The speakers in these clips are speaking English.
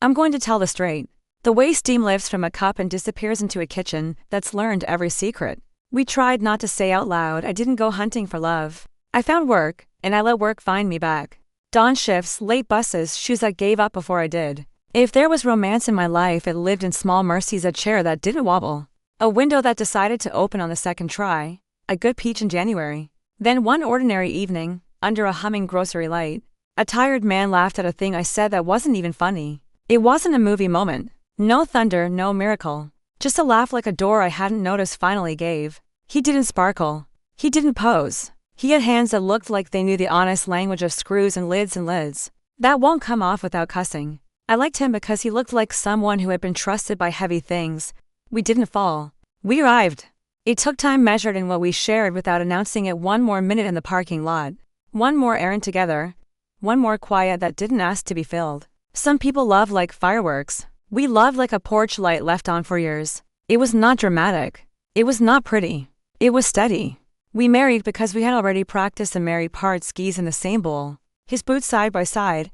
I'm going to tell the straight. The way steam lifts from a cup and disappears into a kitchen that's learned every secret. We tried not to say out loud I didn't go hunting for love. I found work, and I let work find me back. Dawn shifts, late buses, shoes that gave up before I did. If there was romance in my life, it lived in small mercies, a chair that didn't wobble. A window that decided to open on the second try. A good peach in January. Then one ordinary evening, under a humming grocery light, a tired man laughed at a thing I said that wasn't even funny. It wasn't a movie moment. No thunder, no miracle. Just a laugh like a door I hadn't noticed finally gave. He didn't sparkle. He didn't pose. He had hands that looked like they knew the honest language of screws and lids. That won't come off without cussing. I liked him because he looked like someone who had been trusted by heavy things. We didn't fall. We arrived. It took time measured in what we shared without announcing it. One more minute in the parking lot. One more errand together. One more quiet that didn't ask to be filled. Some people love like fireworks. We loved like a porch light left on for years. It was not dramatic. It was not pretty. It was steady. We married because we had already practiced the married part, skis in the same bowl. His boots side by side.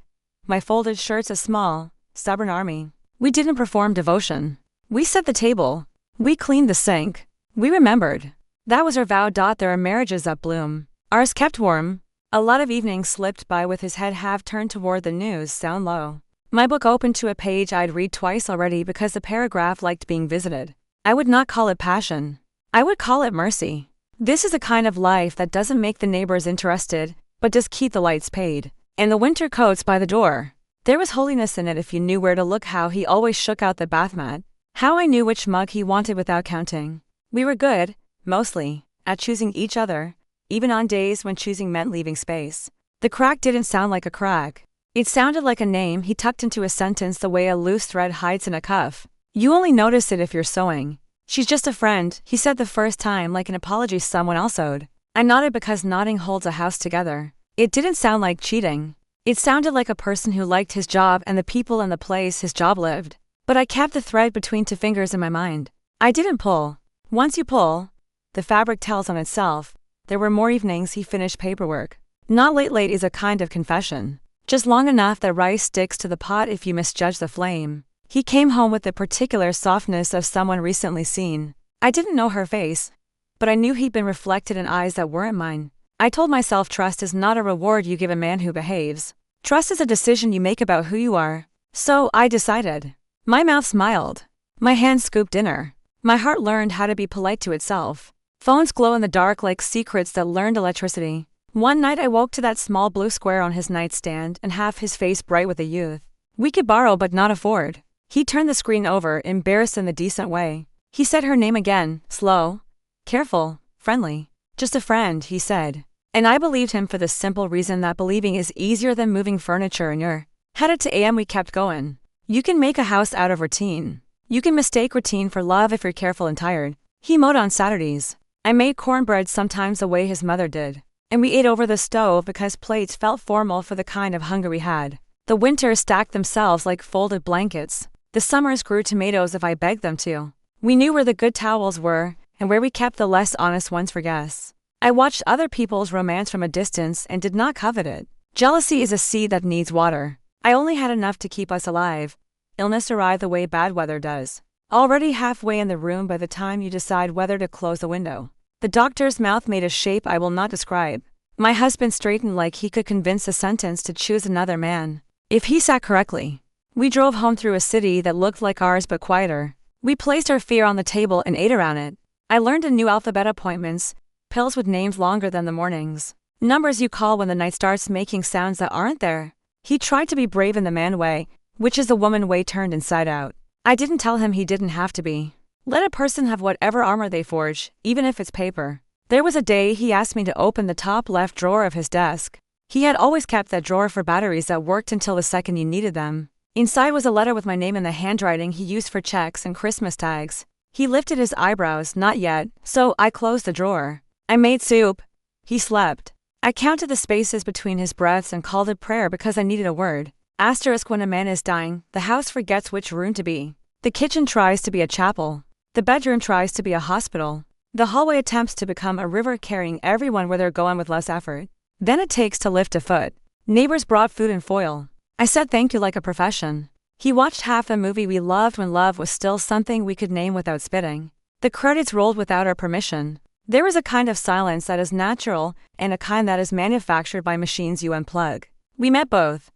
My folded shirts a small, stubborn army. We didn't perform devotion. We set the table. We cleaned the sink. We remembered. That was our vow. There are marriages that bloom. Ours kept warm. A lot of evenings slipped by with his head half turned toward the news, sound low. My book opened to a page I'd read twice already because the paragraph liked being visited. I would not call it passion. I would call it mercy. This is a kind of life that doesn't make the neighbors interested, but does keep the lights paid. And the winter coats by the door. There was holiness in it if you knew where to look. How he always shook out the bath mat. How I knew which mug he wanted without counting. We were good, mostly, at choosing each other, even on days when choosing meant leaving space. The crack didn't sound like a crack. It sounded like a name he tucked into a sentence the way a loose thread hides in a cuff. You only notice it if you're sewing. She's just a friend, he said the first time, like an apology someone else owed. I nodded because nodding holds a house together. It didn't sound like cheating. It sounded like a person who liked his job and the people and the place his job lived. But I kept the thread between two fingers in my mind. I didn't pull. Once you pull, the fabric tells on itself. There were more evenings he finished paperwork. Not late is a kind of confession. Just long enough that rice sticks to the pot if you misjudge the flame. He came home with the particular softness of someone recently seen. I didn't know her face, but I knew he'd been reflected in eyes that weren't mine. I told myself trust is not a reward you give a man who behaves. Trust is a decision you make about who you are. So I decided. My mouth smiled. My hand scooped dinner. My heart learned how to be polite to itself. Phones glow in the dark like secrets that learned electricity. One night I woke to that small blue square on his nightstand and half his face bright with a youth. We could borrow but not afford. He turned the screen over, embarrassed in the decent way. He said her name again, slow, careful, friendly. Just a friend, he said. And I believed him for the simple reason that believing is easier than moving furniture in your head. At 2 a.m. we kept going. You can make a house out of routine. You can mistake routine for love if you're careful and tired. He mowed on Saturdays. I made cornbread sometimes the way his mother did. And we ate over the stove because plates felt formal for the kind of hunger we had. The winters stacked themselves like folded blankets. The summers grew tomatoes if I begged them to. We knew where the good towels were, and where we kept the less honest ones for guests. I watched other people's romance from a distance and did not covet it. Jealousy is a seed that needs water. I only had enough to keep us alive. Illness arrived the way bad weather does. Already halfway in the room by the time you decide whether to close the window. The doctor's mouth made a shape I will not describe. My husband straightened like he could convince a sentence to choose another man. If he sat correctly. We drove home through a city that looked like ours but quieter. We placed our fear on the table and ate around it. I learned a new alphabet: appointments, pills with names longer than the mornings, numbers you call when the night starts making sounds that aren't there. He tried to be brave in the man way, which is the woman way turned inside out. I didn't tell him he didn't have to be. Let a person have whatever armor they forge, even if it's paper. There was a day he asked me to open the top left drawer of his desk. He had always kept that drawer for batteries that worked until the second you needed them. Inside was a letter with my name in the handwriting he used for checks and Christmas tags. He lifted his eyebrows, not yet, so I closed the drawer. I made soup. He slept. I counted the spaces between his breaths and called it prayer because I needed a word. Asterisk: when a man is dying, the house forgets which room to be. The kitchen tries to be a chapel. The bedroom tries to be a hospital. The hallway attempts to become a river carrying everyone where they're going with less effort than it takes to lift a foot. Neighbors brought food and foil. I said thank you like a profession. He watched half the movie we loved when love was still something we could name without spitting. The credits rolled without our permission. There is a kind of silence that is natural, and a kind that is manufactured by machines you unplug. We met both.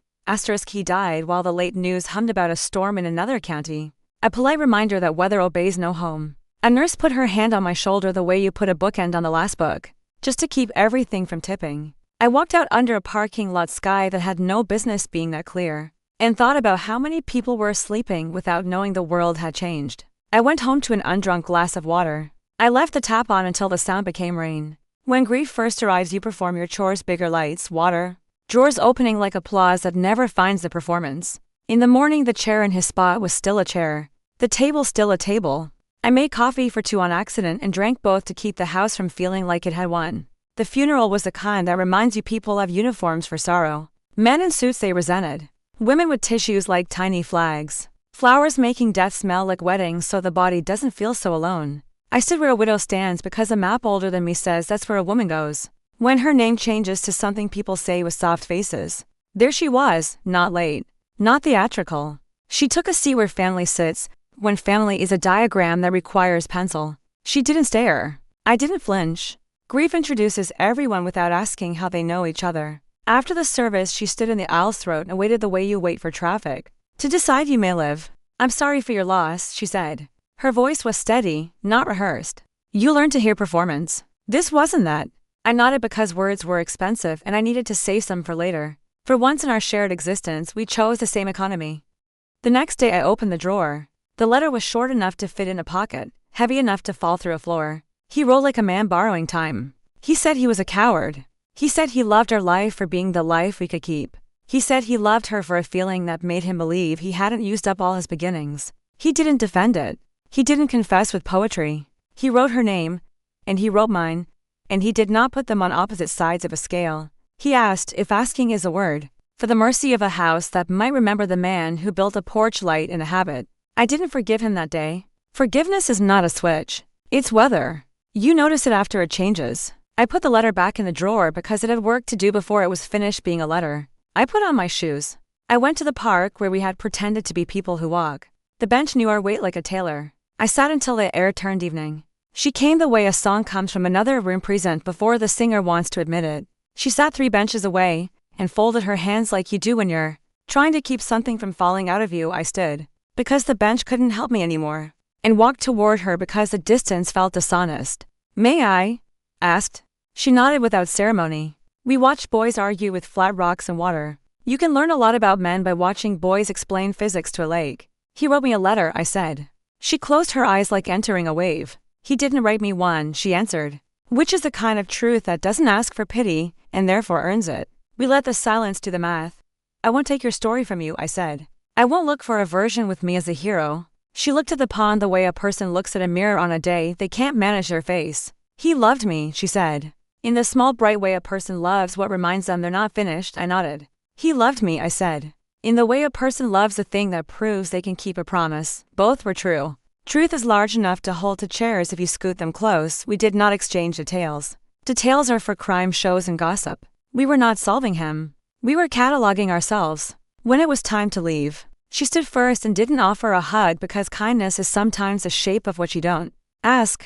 He died while the late news hummed about a storm in another county. A polite reminder that weather obeys no home. A nurse put her hand on my shoulder the way you put a bookend on the last book, just to keep everything from tipping. I walked out under a parking lot sky that had no business being that clear, and thought about how many people were sleeping without knowing the world had changed. I went home to an undrunk glass of water. I left the tap on until the sound became rain. When grief first arrives, you perform your chores: bigger lights, water, drawers opening like applause that never finds the performance. In the morning, the chair in his spot was still a chair, the table still a table. I made coffee for two on accident and drank both to keep the house from feeling like it had won. The funeral was the kind that reminds you people have uniforms for sorrow. Men in suits they resented. Women with tissues like tiny flags. Flowers making death smell like weddings so the body doesn't feel so alone. I stood where a widow stands because a map older than me says that's where a woman goes when her name changes to something people say with soft faces. There she was, not late, not theatrical. She took a seat where family sits, when family is a diagram that requires pencil. She didn't stare. I didn't flinch. Grief introduces everyone without asking how they know each other. After the service, she stood in the aisle's throat and waited the way you wait for traffic to decide you may live. "I'm sorry for your loss," she said. Her voice was steady, not rehearsed. "You learned to hear performance. This wasn't that." I nodded because words were expensive and I needed to save some for later. For once in our shared existence, we chose the same economy. The next day I opened the drawer. The letter was short enough to fit in a pocket, heavy enough to fall through a floor. He rolled like a man borrowing time. He said he was a coward. He said he loved our life for being the life we could keep. He said he loved her for a feeling that made him believe he hadn't used up all his beginnings. He didn't defend it. He didn't confess with poetry. He wrote her name, and he wrote mine, and he did not put them on opposite sides of a scale. He asked, if asking is a word, for the mercy of a house that might remember the man who built a porch light in a habit. I didn't forgive him that day. Forgiveness is not a switch. It's weather. You notice it after it changes. I put the letter back in the drawer because it had work to do before it was finished being a letter. I put on my shoes. I went to the park where we had pretended to be people who walk. The bench knew our weight like a tailor. I sat until the air turned evening. She came the way a song comes from another room present before the singer wants to admit it. She sat 3 benches away and folded her hands like you do when you're trying to keep something from falling out of you. I stood because the bench couldn't help me anymore and walked toward her because the distance felt dishonest. "May I?" asked. She nodded without ceremony. We watched boys argue with flat rocks and water. You can learn a lot about men by watching boys explain physics to a lake. "He wrote me a letter," I said. She closed her eyes like entering a wave. "He didn't write me one," she answered. Which is the kind of truth that doesn't ask for pity and therefore earns it. We let the silence do the math. "I won't take your story from you," I said. "I won't look for a version with me as a hero." She looked at the pond the way a person looks at a mirror on a day they can't manage their face. "He loved me," she said. In the small bright way a person loves what reminds them they're not finished. I nodded. "He loved me," I said. In the way a person loves the thing that proves they can keep a promise. Both were true. Truth is large enough to hold 2 chairs if you scoot them close. We did not exchange details. Details are for crime shows and gossip. We were not solving him. We were cataloging ourselves. When it was time to leave, she stood first and didn't offer a hug because kindness is sometimes the shape of what you don't ask.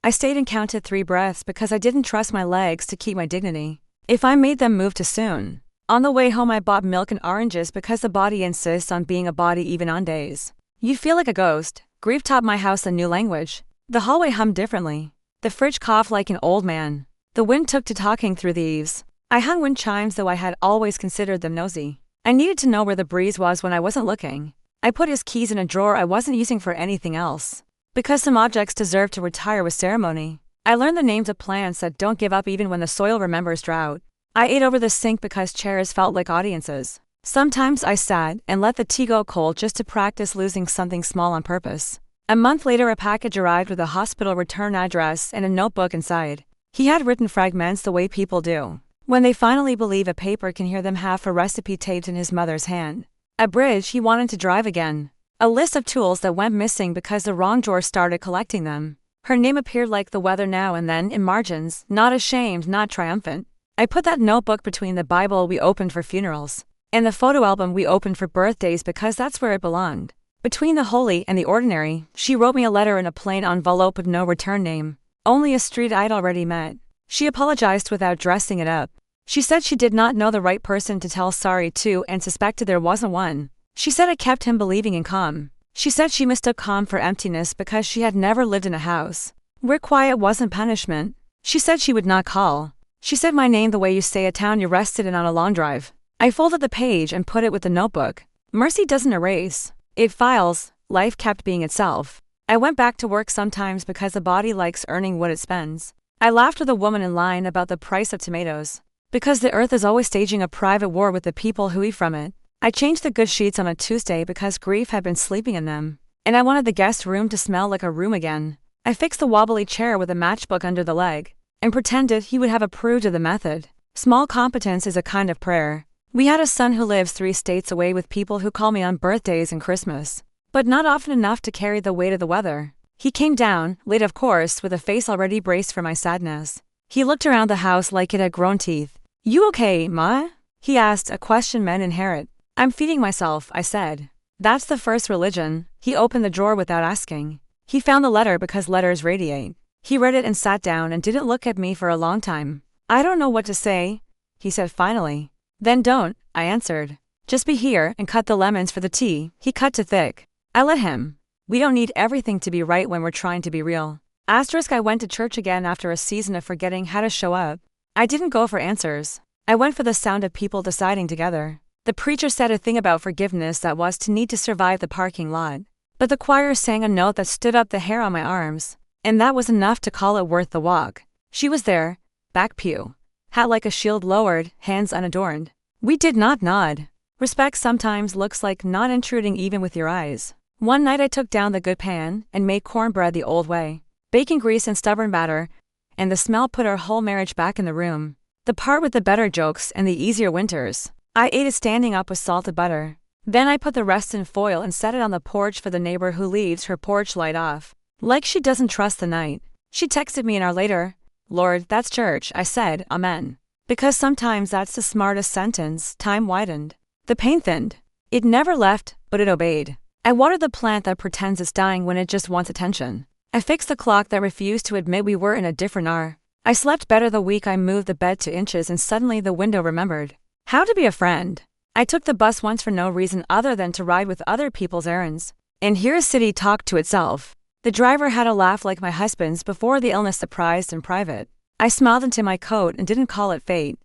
I stayed and counted 3 breaths because I didn't trust my legs to keep my dignity. If I made them move too soon. On the way home I bought milk and oranges because the body insists on being a body even on days you feel like a ghost. Grief taught my house a new language. The hallway hummed differently. The fridge coughed like an old man. The wind took to talking through the eaves. I hung wind chimes though I had always considered them nosy. I needed to know where the breeze was when I wasn't looking. I put his keys in a drawer I wasn't using for anything else. Because some objects deserve to retire with ceremony. I learned the names of plants that don't give up even when the soil remembers drought. I ate over the sink because chairs felt like audiences. Sometimes I sat and let the tea go cold just to practice losing something small on purpose. A month later a package arrived with a hospital return address and a notebook inside. He had written fragments the way people do when they finally believe a paper can hear them, half a recipe taped in his mother's hand. A bridge he wanted to drive again. A list of tools that went missing because the wrong drawer started collecting them. Her name appeared like the weather now and then in margins, not ashamed, not triumphant. I put that notebook between the Bible we opened for funerals. And the photo album we opened for birthdays because that's where it belonged. Between the holy and the ordinary, she wrote me a letter in a plain envelope with no return name. Only a street I'd already met. She apologized without dressing it up. She said she did not know the right person to tell sorry to and suspected there wasn't one. She said it kept him believing in calm. She said she mistook calm for emptiness because she had never lived in a house where quiet wasn't punishment. She said she would not call. She said my name the way you say a town you're rested in on a long drive. I folded the page and put it with the notebook. Mercy doesn't erase. It files. Life kept being itself. I went back to work sometimes because the body likes earning what it spends. I laughed with a woman in line about the price of tomatoes. Because the earth is always staging a private war with the people who eat from it. I changed the good sheets on a Tuesday because grief had been sleeping in them. And I wanted the guest room to smell like a room again. I fixed the wobbly chair with a matchbook under the leg. And pretended he would have approved of the method. Small competence is a kind of prayer. We had a son who lives 3 states away with people who call me on birthdays and Christmas. But not often enough to carry the weight of the weather. He came down, late of course, with a face already braced for my sadness. He looked around the house like it had grown teeth. "You okay, Ma?" he asked, a question men inherit. "I'm feeding myself," I said. "That's the first religion." He opened the drawer without asking. He found the letter because letters radiate. He read it and sat down and didn't look at me for a long time. "I don't know what to say," he said finally. "Then don't," I answered. "Just be here and cut the lemons for the tea." He cut to thick. I let him. We don't need everything to be right when we're trying to be real. I went to church again after a season of forgetting how to show up. I didn't go for answers. I went for the sound of people deciding together. The preacher said a thing about forgiveness that was to need to survive the parking lot. But the choir sang a note that stood up the hair on my arms. And that was enough to call it worth the walk. She was there, back pew. Hat like a shield lowered, hands unadorned. We did not nod. Respect sometimes looks like not intruding even with your eyes. One night I took down the good pan and made cornbread the old way. Bacon grease and stubborn batter. And the smell put our whole marriage back in the room. The part with the better jokes and the easier winters. I ate it standing up with salted butter. Then I put the rest in foil and set it on the porch for the neighbor who leaves her porch light off. Like she doesn't trust the night. She texted me an hour later. "Lord, that's church," I said, "Amen." Because sometimes that's the smartest sentence. Time widened. The pain thinned. It never left, but it obeyed. I watered the plant that pretends it's dying when it just wants attention. I fixed the clock that refused to admit we were in a different hour. I slept better the week I moved the bed 2 inches and suddenly the window remembered how to be a friend. I took the bus once for no reason other than to ride with other people's errands. And here a city talked to itself. The driver had a laugh like my husband's before the illness surprised in private. I smiled into my coat and didn't call it fate.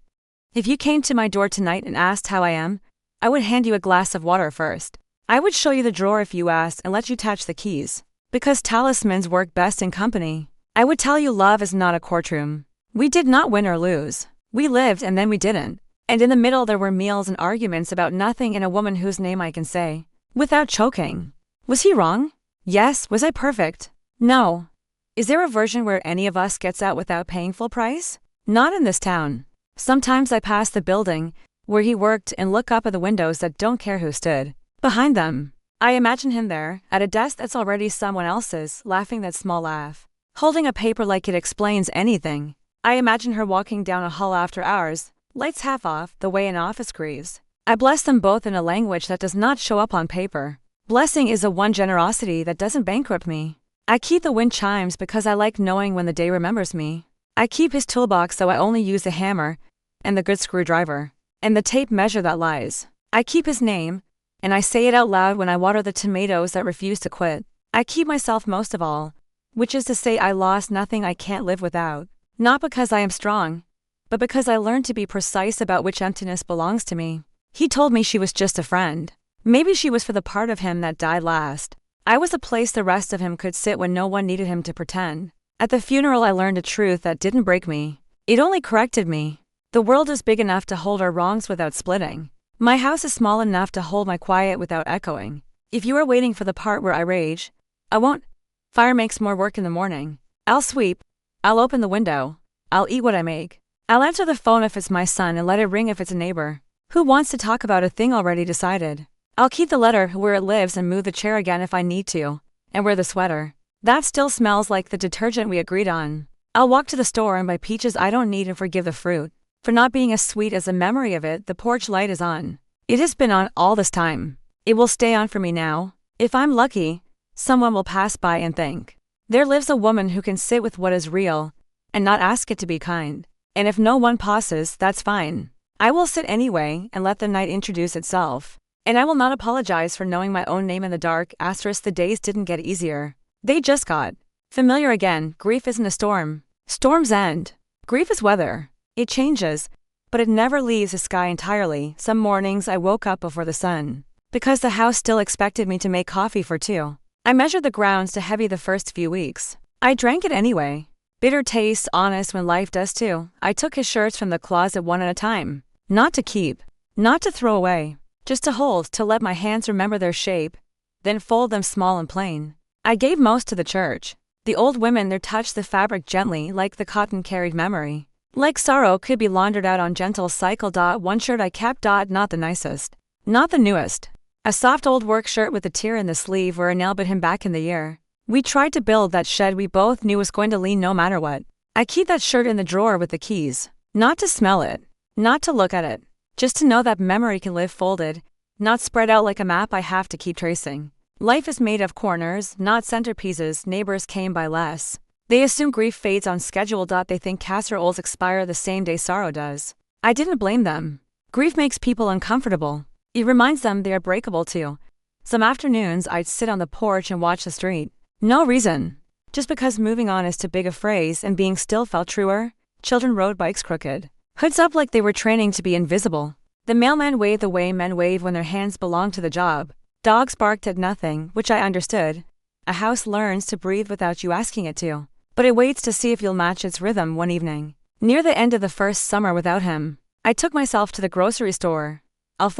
If you came to my door tonight and asked how I am, I would hand you a glass of water first. I would show you the drawer if you asked and let you touch the keys. Because talismans work best in company. I would tell you love is not a courtroom. We did not win or lose. We lived and then we didn't. And in the middle there were meals and arguments about nothing and a woman whose name I can say. Without choking. Was he wrong? Yes. Was I perfect? No. Is there a version where any of us gets out without paying full price? Not in this town. Sometimes I pass the building where he worked and look up at the windows that don't care who stood behind them. I imagine him there, at a desk that's already someone else's, laughing that small laugh. Holding a paper like it explains anything. I imagine her walking down a hall after hours, lights half off, the way an office grieves. I bless them both in a language that does not show up on paper. Blessing is the one generosity that doesn't bankrupt me. I keep the wind chimes because I like knowing when the day remembers me. I keep his toolbox so I only use the hammer, and the good screwdriver, and the tape measure that lies. I keep his name, and I say it out loud when I water the tomatoes that refuse to quit. I keep myself most of all, which is to say I lost nothing I can't live without. Not because I am strong, but because I learned to be precise about which emptiness belongs to me. He told me she was just a friend. Maybe she was for the part of him that died last. I was a place the rest of him could sit when no one needed him to pretend. At the funeral I learned a truth that didn't break me. It only corrected me. The world is big enough to hold our wrongs without splitting. My house is small enough to hold my quiet without echoing. If you are waiting for the part where I rage, I won't. Fire makes more work in the morning. I'll sweep. I'll open the window. I'll eat what I make. I'll answer the phone if it's my son and let it ring if it's a neighbor who wants to talk about a thing already decided. I'll keep the letter where it lives and move the chair again if I need to, and wear the sweater that still smells like the detergent we agreed on. I'll walk to the store and buy peaches I don't need and forgive the fruit for not being as sweet as the memory of it. The porch light is on. It has been on all this time. It will stay on for me now. If I'm lucky, someone will pass by and think, there lives a woman who can sit with what is real and not ask it to be kind. And if no one passes, that's fine. I will sit anyway and let the night introduce itself. And I will not apologize for knowing my own name in the dark. The days didn't get easier. They just got familiar again. Grief isn't a storm. Storms end. Grief is weather. It changes, but it never leaves the sky entirely. Some mornings I woke up before the sun, because the house still expected me to make coffee for two. I measured the grounds to heavy the first few weeks. I drank it anyway. Bitter taste, honest when life does too. I took his shirts from the closet one at a time. Not to keep. Not to throw away. Just to hold, to let my hands remember their shape, then fold them small and plain. I gave most to the church. The old women there touched the fabric gently like the cotton carried memory. Like sorrow could be laundered out on gentle cycle. One shirt I kept. Not the nicest. Not the newest. A soft old work shirt with a tear in the sleeve where a nail bit him back in the year. We tried to build that shed we both knew was going to lean no matter what. I keep that shirt in the drawer with the keys. Not to smell it. Not to look at it. Just to know that memory can live folded, not spread out like a map I have to keep tracing. Life is made of corners, not centerpieces. Neighbors came by less. They assume grief fades on schedule. They think casseroles expire the same day sorrow does. I didn't blame them. Grief makes people uncomfortable. It reminds them they are breakable too. Some afternoons I'd sit on the porch and watch the street. No reason. Just because moving on is too big a phrase and being still felt truer. Children rode bikes crooked. Hoods up like they were training to be invisible. The mailman waved the way men wave when their hands belong to the job. Dogs barked at nothing, which I understood. A house learns to breathe without you asking it to, but it waits to see if you'll match its rhythm one evening. Near the end of the first summer without him, I took myself to the grocery store. All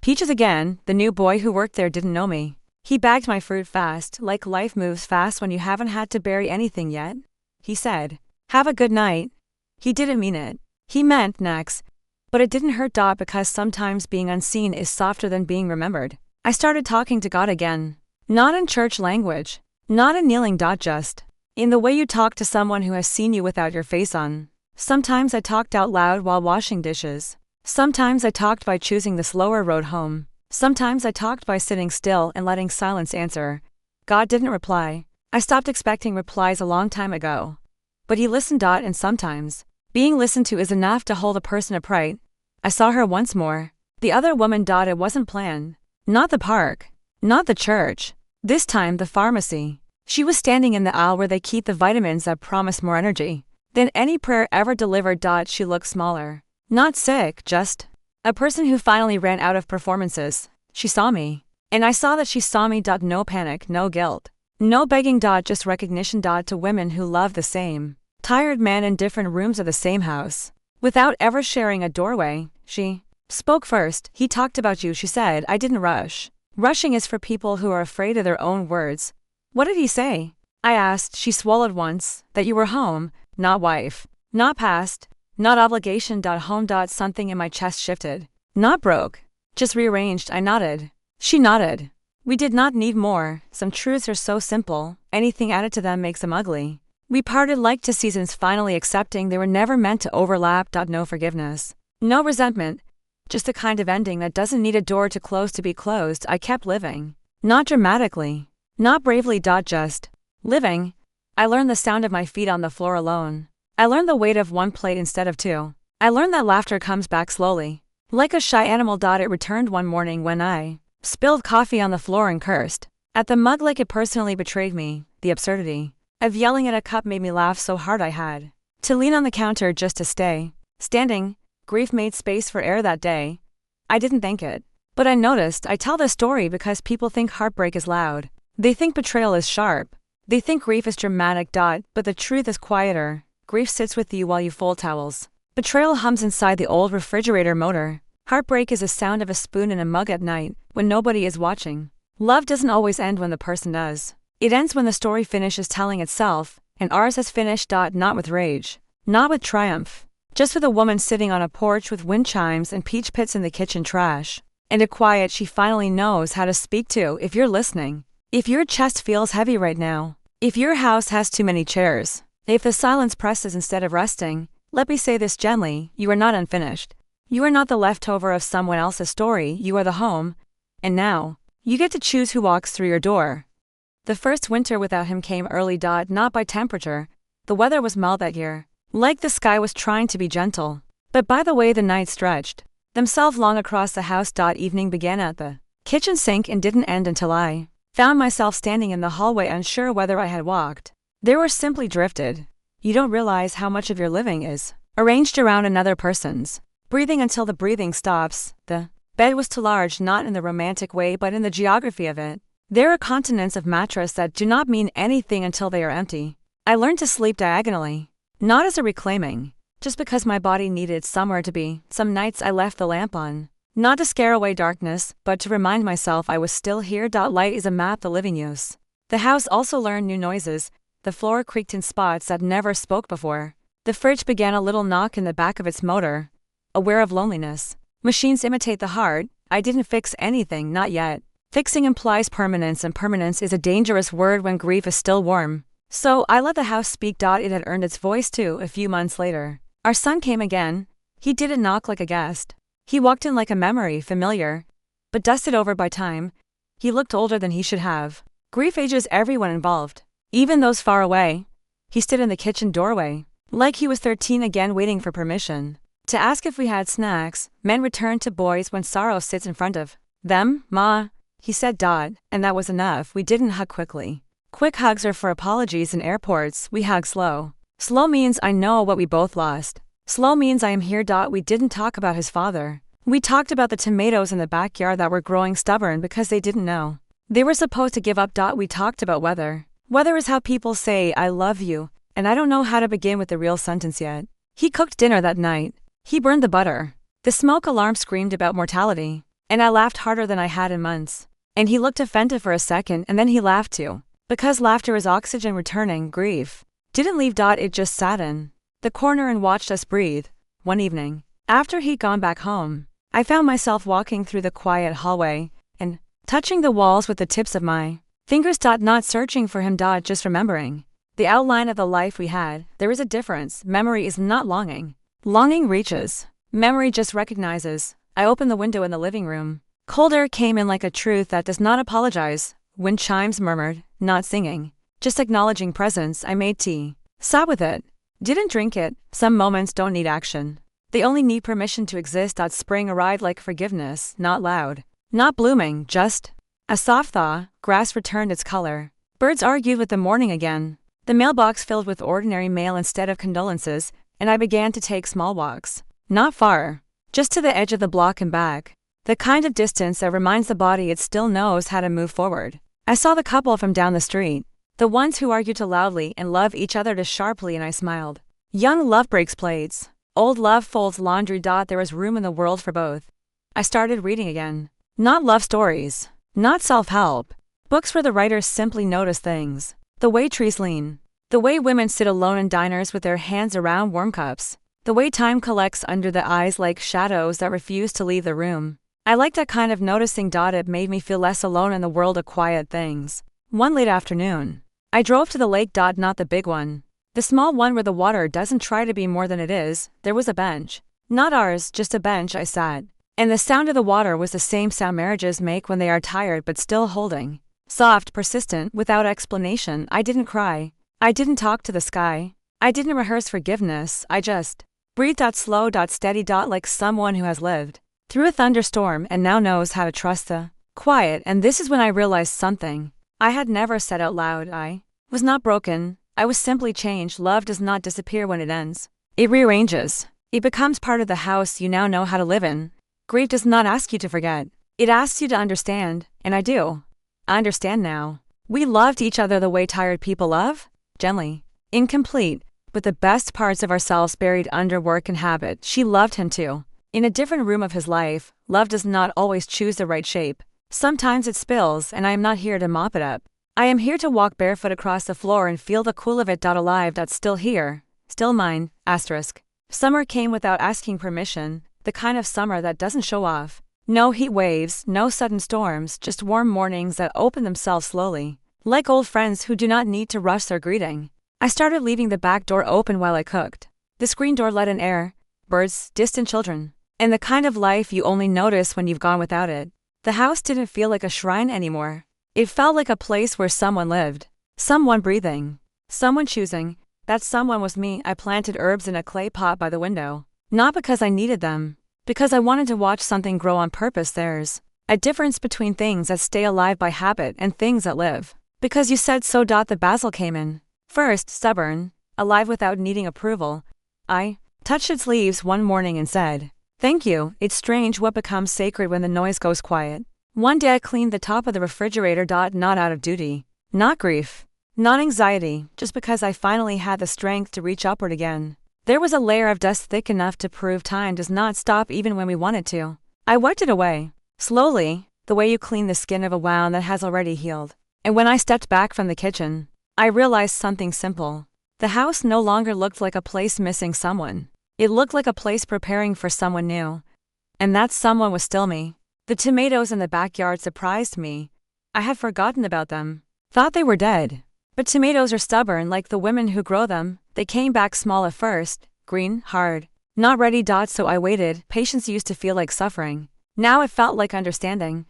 Peaches again. The new boy who worked there didn't know me. He bagged my fruit fast, like life moves fast when you haven't had to bury anything yet. He said, "Have a good night." He didn't mean it. He meant next, but it didn't hurt. Because sometimes being unseen is softer than being remembered. I started talking to God again. Not in church language. Not in kneeling. Just in the way you talk to someone who has seen you without your face on. Sometimes I talked out loud while washing dishes. Sometimes I talked by choosing the slower road home. Sometimes I talked by sitting still and letting silence answer. God didn't reply. I stopped expecting replies a long time ago. But he listened. And sometimes being listened to is enough to hold a person upright. I saw her once more. The other woman. It wasn't planned. Not the park. Not the church. This time the pharmacy. She was standing in the aisle where they keep the vitamins that promise more energy than any prayer ever delivered. She looked smaller. Not sick, just a person who finally ran out of performances. She saw me. And I saw that she saw me. No panic, no guilt. No begging. Just recognition. To women who love the same tired man in different rooms of the same house. Without ever sharing a doorway, she spoke first. "He talked about you," she said. I didn't rush. Rushing is for people who are afraid of their own words. "What did he say?" I asked. She swallowed once. "That you were home, not wife. Not past. Not obligation. Home. Something in my chest shifted. Not broke. Just rearranged." I nodded. She nodded. We did not need more. Some truths are so simple, anything added to them makes them ugly. We parted like two seasons, finally accepting they were never meant to overlap. No forgiveness. No resentment. Just a kind of ending that doesn't need a door to close to be closed. I kept living. Not dramatically. Not bravely. Just living. I learned the sound of my feet on the floor alone. I learned the weight of one plate instead of two. I learned that laughter comes back slowly. Like a shy animal. It returned one morning when I spilled coffee on the floor and cursed at the mug like it personally betrayed me. The absurdity of yelling at a cup made me laugh so hard I had to lean on the counter just to stay standing. Grief made space for air that day. I didn't think it, but I noticed. I tell this story because people think heartbreak is loud. They think betrayal is sharp. They think grief is dramatic. But the truth is quieter. Grief sits with you while you fold towels. Betrayal hums inside the old refrigerator motor. Heartbreak is the sound of a spoon in a mug at night, when nobody is watching. Love doesn't always end when the person does. It ends when the story finishes telling itself, and ours has finished. Not with rage. Not with triumph. Just with a woman sitting on a porch with wind chimes and peach pits in the kitchen trash. And a quiet she finally knows how to speak to. If you're listening. If your chest feels heavy right now. If your house has too many chairs. If the silence presses instead of resting, let me say this gently, you are not unfinished. You are not the leftover of someone else's story, you are the home. And now, you get to choose who walks through your door. The first winter without him came early. Not by temperature. The weather was mild that year. Like the sky was trying to be gentle. But by the way the nights stretched themselves long across the house. Evening began at the kitchen sink and didn't end until I found myself standing in the hallway unsure whether I had walked there or simply drifted. You don't realize how much of your living is arranged around another person's. Breathing until the breathing stops. The bed was too large, not in the romantic way but in the geography of it. There are continents of mattress that do not mean anything until they are empty. I learned to sleep diagonally. Not as a reclaiming. Just because my body needed somewhere to be. Some nights I left the lamp on. Not to scare away darkness, but to remind myself I was still here. Light is a map the living use. The house also learned new noises. The floor creaked in spots that never spoke before. The fridge began a little knock in the back of its motor. Aware of loneliness. Machines imitate the heart. I didn't fix anything, not yet. Fixing implies permanence, and permanence is a dangerous word when grief is still warm. So I let the house speak. It had earned its voice too. A few months later, our son came again. He didn't knock like a guest. He walked in like a memory, familiar, but dusted over by time. He looked older than he should have. Grief ages everyone involved, even those far away. He stood in the kitchen doorway, like he was 13 again, waiting for permission to ask if we had snacks. Men return to boys when sorrow sits in front of them. Ma, he said. And that was enough. We didn't hug quickly. Quick hugs are for apologies in airports. We hug slow. Slow means I know what we both lost. Slow means I am here. We didn't talk about his father. We talked about the tomatoes in the backyard that were growing stubborn because they didn't know they were supposed to give up. We talked about weather. Weather is how people say I love you, and I don't know how to begin with the real sentence yet. He cooked dinner that night. He burned the butter. The smoke alarm screamed about mortality, and I laughed harder than I had in months. And he looked offended for a second, and then he laughed too. Because laughter is oxygen returning. Grief didn't leave. It just sat in the corner and watched us breathe. One evening, after he'd gone back home, I found myself walking through the quiet hallway and touching the walls with the tips of my fingers. Not searching for him. Just remembering the outline of the life we had. There is a difference. Memory is not longing. Longing reaches. Memory just recognizes. I opened the window in the living room. Cold air came in like a truth that does not apologize. Wind chimes murmured, not singing, just acknowledging presence. I made tea. Sat with it. Didn't drink it. Some moments don't need action. They only need permission to exist. Spring arrived like forgiveness, not loud, not blooming, just a soft thaw. Grass returned its color. Birds argued with the morning again. The mailbox filled with ordinary mail instead of condolences, and I began to take small walks. Not far. Just to the edge of the block and back. The kind of distance that reminds the body it still knows how to move forward. I saw the couple from down the street. The ones who argue too loudly and love each other too sharply, and I smiled. Young love breaks plates. Old love folds laundry. There was room in the world for both. I started reading again. Not love stories. Not self-help. Books where the writers simply notice things. The way trees lean. The way women sit alone in diners with their hands around warm cups. The way time collects under the eyes like shadows that refuse to leave the room. I liked that kind of noticing. It made me feel less alone in the world of quiet things. One late afternoon, I drove to the lake. Not the big one. The small one where the water doesn't try to be more than it is. There was a bench. Not ours, just a bench. I sat. And the sound of the water was the same sound marriages make when they are tired but still holding. Soft, persistent, without explanation. I didn't cry. I didn't talk to the sky. I didn't rehearse forgiveness. I just breathed. Slow. Steady. Like someone who has lived through a thunderstorm and now knows how to trust the quiet. And this is when I realized something I had never said out loud. I was not broken. I was simply changed. Love does not disappear when it ends. It rearranges. It becomes part of the house you now know how to live in. Grief does not ask you to forget. It asks you to understand, and I do. I understand now. We loved each other the way tired people love. Gently. Incomplete, with the best parts of ourselves buried under work and habit. She loved him too. In a different room of his life, love does not always choose the right shape. Sometimes it spills, and I am not here to mop it up. I am here to walk barefoot across the floor and feel the cool of it. Alive. Still here. Still mine. Asterisk. Summer came without asking permission, the kind of summer that doesn't show off. No heat waves, no sudden storms, just warm mornings that open themselves slowly. Like old friends who do not need to rush their greeting. I started leaving the back door open while I cooked. The screen door let in air. Birds, distant children. And the kind of life you only notice when you've gone without it. The house didn't feel like a shrine anymore. It felt like a place where someone lived. Someone breathing. Someone choosing. That someone was me. I planted herbs in a clay pot by the window. Not because I needed them. Because I wanted to watch something grow on purpose. There's a difference between things that stay alive by habit and things that live. Because you said so. The basil came in. First, stubborn, alive without needing approval. I touched its leaves one morning and said, "Thank you." It's strange what becomes sacred when the noise goes quiet. One day I cleaned the top of the refrigerator. Not out of duty. Not grief. Not anxiety, just because I finally had the strength to reach upward again. There was a layer of dust thick enough to prove time does not stop even when we want it to. I wiped it away. Slowly, the way you clean the skin of a wound that has already healed. And when I stepped back from the kitchen, I realized something simple. The house no longer looked like a place missing someone. It looked like a place preparing for someone new. And that someone was still me. The tomatoes in the backyard surprised me. I had forgotten about them. Thought they were dead. But tomatoes are stubborn like the women who grow them. They came back small at first, green, hard, not ready. So I waited. Patience used to feel like suffering. Now it felt like understanding.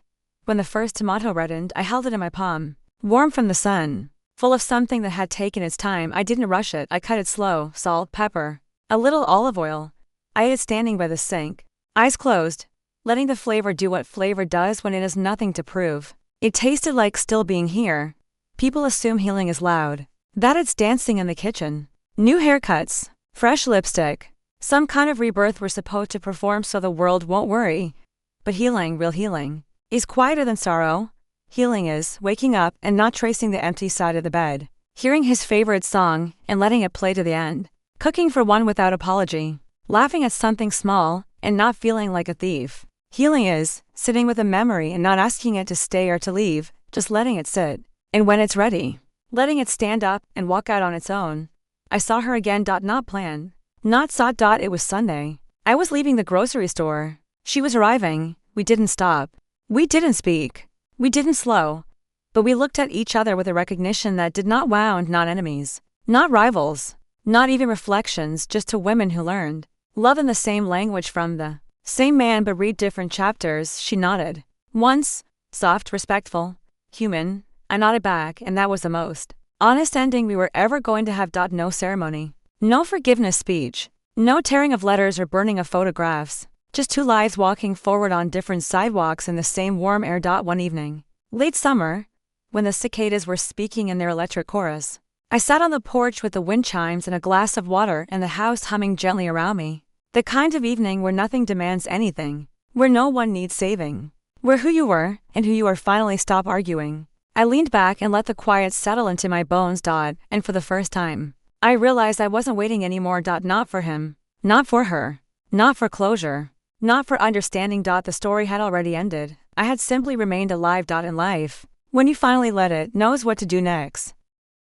When the first tomato reddened, I held it in my palm. Warm from the sun. Full of something that had taken its time. I didn't rush it. I cut it slow. Salt, pepper, a little olive oil. I ate it standing by the sink. Eyes closed. Letting the flavor do what flavor does when it has nothing to prove. It tasted like still being here. People assume healing is loud. That it's dancing in the kitchen. New haircuts. Fresh lipstick. Some kind of rebirth we're supposed to perform so the world won't worry. But healing, real healing, is quieter than sorrow. Healing is waking up and not tracing the empty side of the bed. Hearing his favorite song and letting it play to the end. Cooking for one without apology. Laughing at something small and not feeling like a thief. Healing is sitting with a memory and not asking it to stay or to leave, just letting it sit. And when it's ready, letting it stand up and walk out on its own. I saw her again. Not planned. Not sought. It was Sunday. I was leaving the grocery store. She was arriving. We didn't stop. We didn't speak. We didn't slow. But we looked at each other with a recognition that did not wound. Not enemies. Not rivals. Not even reflections, just two women who learned love in the same language from the same man but read different chapters. She nodded. Once, soft, respectful, human. I nodded back, and that was the most honest ending we were ever going to have. No ceremony. No forgiveness speech. No tearing of letters or burning of photographs. Just two lives walking forward on different sidewalks in the same warm air. One evening, late summer, when the cicadas were speaking in their electric chorus, I sat on the porch with the wind chimes and a glass of water and the house humming gently around me. The kind of evening where nothing demands anything, where no one needs saving, where who you were and who you are finally stop arguing. I leaned back and let the quiet settle into my bones. And for the first time, I realized I wasn't waiting anymore. Not for him, not for her, not for closure, not for understanding. The story had already ended. I had simply remained alive. In life, when you finally let it, knows what to do next.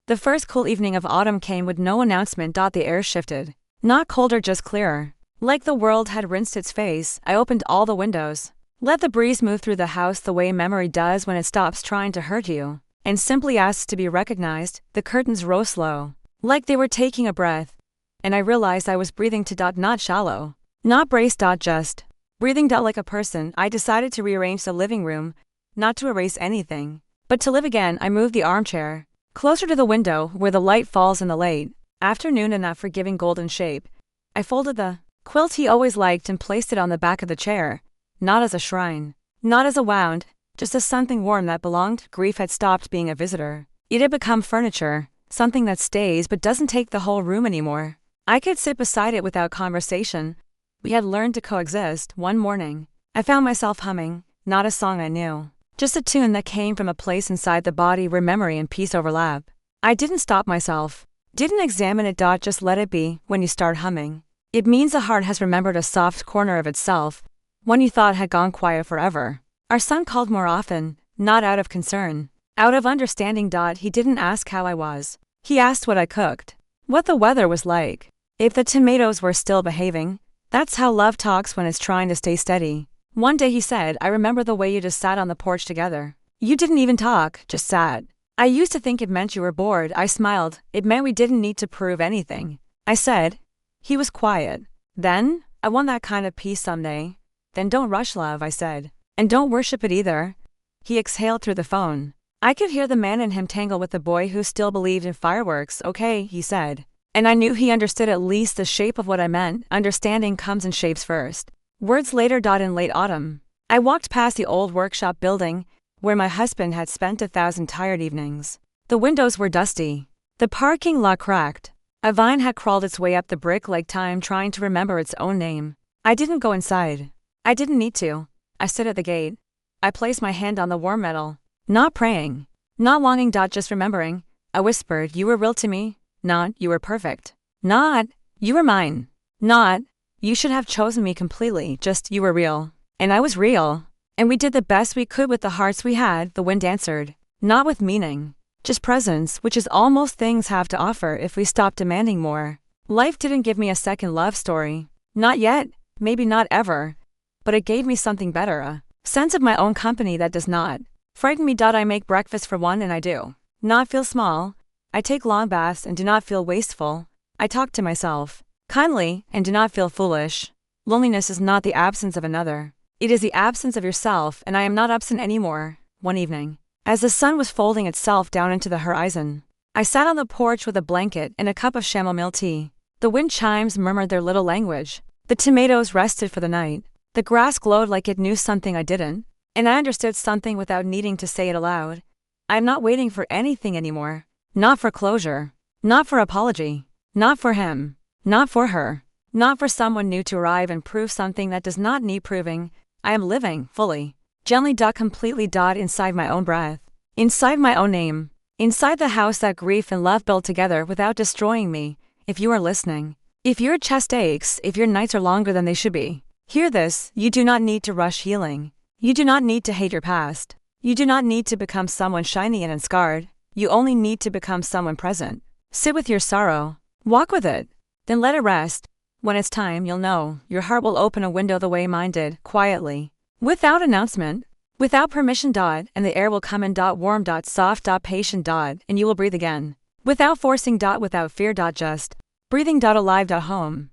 The first cool evening of autumn came with no announcement. The air shifted. Not colder, just clearer. Like the world had rinsed its face. I opened all the windows. Let the breeze move through the house the way memory does when it stops trying to hurt you, and simply asks to be recognized. The curtains rose slow, like they were taking a breath. And I realized I was breathing to not shallow. Not braced. Just breathing. Like a person. I decided to rearrange the living room, not to erase anything, but to live again. I moved the armchair closer to the window where the light falls in the late afternoon in that forgiving golden shape. I folded the quilt he always liked and placed it on the back of the chair. Not as a shrine, not as a wound, just as something warm that belonged. Grief had stopped being a visitor. It had become furniture, something that stays but doesn't take the whole room anymore. I could sit beside it without conversation. We had learned to coexist. One morning, I found myself humming, not a song I knew, just a tune that came from a place inside the body where memory and peace overlap. I didn't stop myself, didn't examine it. Just let it be. When you start humming, it means the heart has remembered a soft corner of itself, one you thought had gone quiet forever. Our son called more often, not out of concern, out of understanding. He didn't ask how I was. He asked what I cooked, what the weather was like, if the tomatoes were still behaving. That's how love talks when it's trying to stay steady. One day he said, "I remember the way you just sat on the porch together. You didn't even talk, just sat. I used to think it meant you were bored." I smiled. It meant we didn't need to prove anything. I said. He was quiet. Then, I want that kind of peace someday. Then don't rush love, I said. And don't worship it either. He exhaled through the phone. I could hear the man in him tangle with the boy who still believed in fireworks. Okay, he said. And I knew he understood at least the shape of what I meant. Understanding comes in shapes first. Words later. In late autumn, I walked past the old workshop building, where my husband had spent 1,000 tired evenings. The windows were dusty. The parking lot cracked. A vine had crawled its way up the brick like time trying to remember its own name. I didn't go inside. I didn't need to. I stood at the gate. I placed my hand on the warm metal. Not praying. Not longing. Just remembering. I whispered, you were real to me. Not, you were perfect. Not, you were mine. Not, you should have chosen me completely. Just, you were real. And I was real. And we did the best we could with the hearts we had, the wind answered. Not with meaning. Just presence, which is all most things have to offer if we stop demanding more. Life didn't give me a second love story. Not yet, maybe not ever. But it gave me something better, a sense of my own company that does not frighten me. I make breakfast for one and I do not feel small. I take long baths and do not feel wasteful. I talk to myself kindly and do not feel foolish. Loneliness is not the absence of another. It is the absence of yourself, and I am not absent anymore. One evening, as the sun was folding itself down into the horizon, I sat on the porch with a blanket and a cup of chamomile tea. The wind chimes murmured their little language. The tomatoes rested for the night. The grass glowed like it knew something I didn't, and I understood something without needing to say it aloud. I am not waiting for anything anymore. Not for closure. Not for apology. Not for him. Not for her. Not for someone new to arrive and prove something that does not need proving. I am living, fully, gently. Completely. Inside my own breath. Inside my own name. Inside the house that grief and love built together without destroying me. If you are listening. If your chest aches, if your nights are longer than they should be. Hear this, you do not need to rush healing. You do not need to hate your past. You do not need to become someone shiny and unscarred. You only need to become someone present. Sit with your sorrow. Walk with it. Then let it rest. When it's time, you'll know. Your heart will open a window the way mine did, quietly. Without announcement. Without permission. And the air will come in. Warm. Soft. Patient. And you will breathe again. Without forcing. Without fear. Just breathing. Alive. Home.